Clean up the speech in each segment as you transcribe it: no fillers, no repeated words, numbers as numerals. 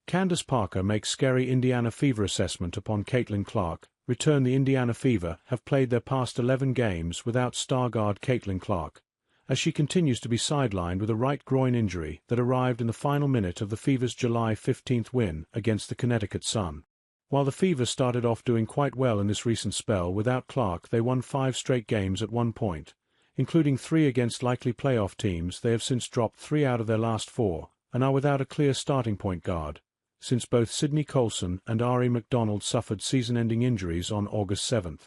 Candace Parker makes scary Indiana Fever assessment upon Caitlin Clark. Return. The Indiana Fever have played their past 11 games without star guard Caitlin Clark, as she continues to be sidelined with a right groin injury that arrived in the final minute of the Fever's July 15 win against the Connecticut Sun. While the Fever started off doing quite well in this recent spell without Clark, they won 5 straight games at one point, including 3 against likely playoff teams. They have since dropped 3 out of their last 4, and are without a clear starting point guard, since both Sydney Colson and Ari McDonald suffered season-ending injuries on August 7.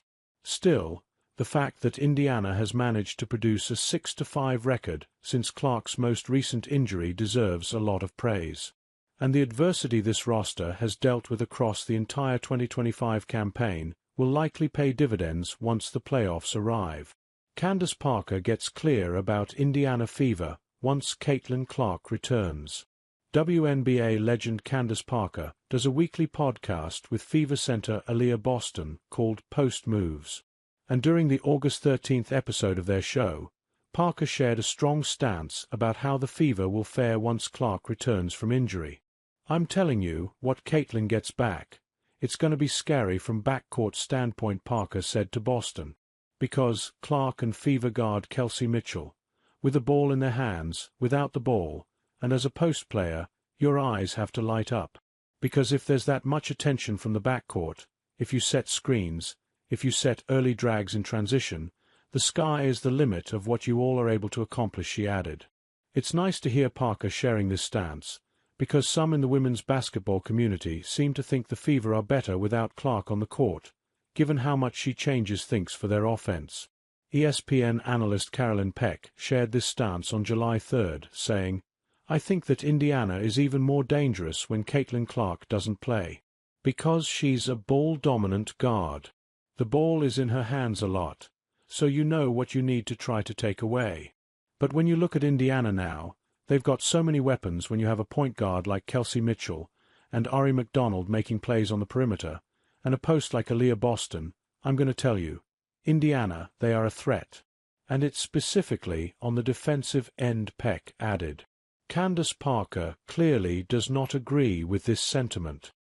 Still, the fact that Indiana has managed to produce a 6-5 record since Clark's most recent injury deserves a lot of praise. And the adversity this roster has dealt with across the entire 2025 campaign will likely pay dividends once the playoffs arrive. Candace Parker gets clear about Indiana Fever once Caitlin Clark returns. WNBA legend Candace Parker does a weekly podcast with Fever center Aaliyah Boston called Post Moves. And during the August 13 episode of their show, Parker shared a strong stance about how the Fever will fare once Clark returns from injury. "I'm telling you, what Caitlin gets back, it's going to be scary from backcourt standpoint," Parker said to Boston. "Because Clark and Fever guard Kelsey Mitchell, with the ball in their hands, without the ball, and as a post player, your eyes have to light up. Because if there's that much attention from the backcourt, if you set screens, if you set early drags in transition, the sky is the limit of what you all are able to accomplish," she added. It's nice to hear Parker sharing this stance, because some in the women's basketball community seem to think the Fever are better without Clark on the court, given how much she changes things for their offense. ESPN analyst Carolyn Peck shared this stance on July 3, saying, "I think that Indiana is even more dangerous when Caitlin Clark doesn't play. Because she's a ball-dominant guard. The ball is in her hands a lot, so you know what you need to try to take away. But when you look at Indiana now, they've got so many weapons when you have a point guard like Kelsey Mitchell and Ari McDonald making plays on the perimeter, and a post like Aaliyah Boston. I'm going to tell you, Indiana, they are a threat. And it's specifically on the defensive end," Peck added. Candace Parker clearly does not agree with this sentiment.